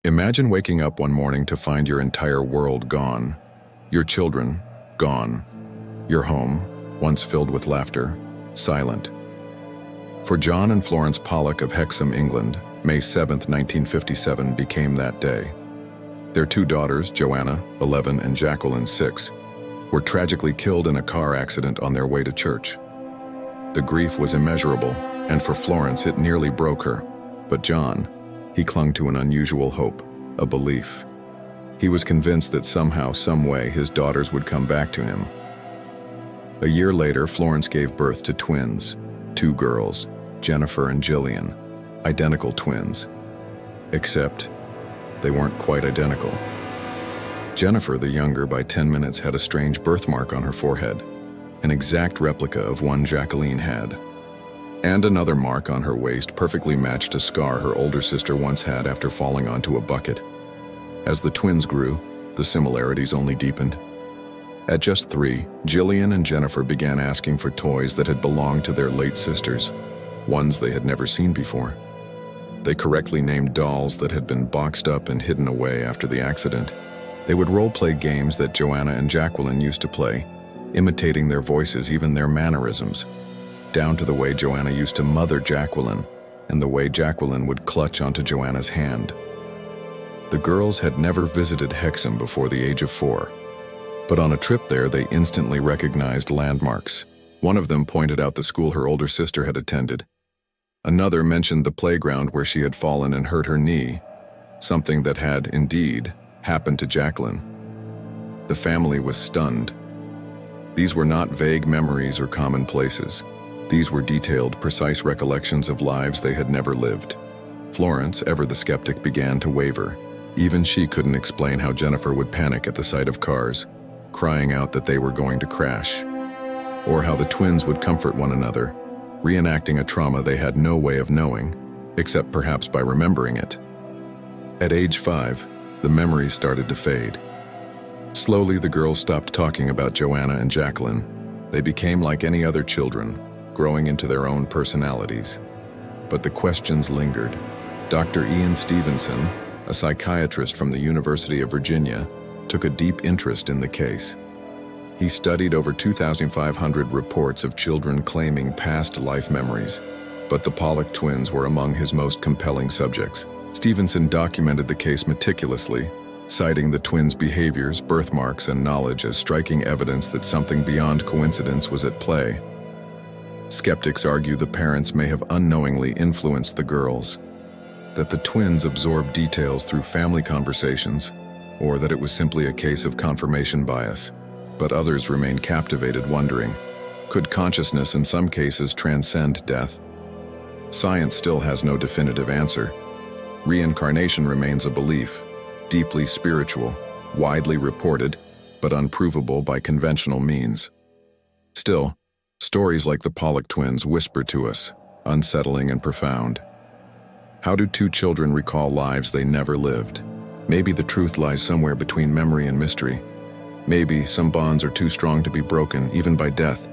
Imagine waking up one morning to find your entire world gone. Your children, gone. Your home, once filled with laughter, silent. For John and Florence Pollock of Hexham, England, May 7, 1957 became that day. Their two daughters, Joanna, 11, and Jacqueline, 6, were tragically killed in a car accident on their way to church. The grief was immeasurable, and for Florence it nearly broke her. But John, he clung to an unusual hope, a belief. He was convinced that somehow, some way, his daughters would come back to him. A year later, Florence gave birth to twins, two girls, Jennifer and Jillian, identical twins. Except, they weren't quite identical. Jennifer, the younger by 10 minutes, had a strange birthmark on her forehead, an exact replica of one Jacqueline had. And another mark on her waist perfectly matched a scar her older sister once had after falling onto a bucket. As the twins grew, the similarities only deepened. At just 3, Jillian and Jennifer began asking for toys that had belonged to their late sisters, ones they had never seen before. They correctly named dolls that had been boxed up and hidden away after the accident. They would role-play games that Joanna and Jacqueline used to play, imitating their voices, even their mannerisms, down to the way Joanna used to mother Jacqueline and the way Jacqueline would clutch onto Joanna's hand. The girls had never visited Hexham before the age of 4, but on a trip there they instantly recognized landmarks. One of them pointed out the school her older sister had attended. Another mentioned the playground where she had fallen and hurt her knee, something that had, indeed, happened to Jacqueline. The family was stunned. These were not vague memories or commonplaces. These were detailed, precise recollections of lives they had never lived. Florence, ever the skeptic, began to waver. Even she couldn't explain how Jennifer would panic at the sight of cars, crying out that they were going to crash, or how the twins would comfort one another, reenacting a trauma they had no way of knowing, except perhaps by remembering it. At age 5, the memories started to fade. Slowly, the girls stopped talking about Joanna and Jacqueline. They became like any other children, growing into their own personalities. But the questions lingered. Dr. Ian Stevenson, a psychiatrist from the University of Virginia, took a deep interest in the case. He studied over 2,500 reports of children claiming past life memories, but the Pollock twins were among his most compelling subjects. Stevenson documented the case meticulously, citing the twins' behaviors, birthmarks, and knowledge as striking evidence that something beyond coincidence was at play. Skeptics argue the parents may have unknowingly influenced the girls, that the twins absorbed details through family conversations, or that it was simply a case of confirmation bias. But others remain captivated, wondering, could consciousness in some cases transcend death? Science still has no definitive answer. Reincarnation remains a belief, deeply spiritual, widely reported, but unprovable by conventional means. Still, stories like the Pollock twins whisper to us, unsettling and profound. How do two children recall lives they never lived? Maybe the truth lies somewhere between memory and mystery. Maybe some bonds are too strong to be broken, even by death.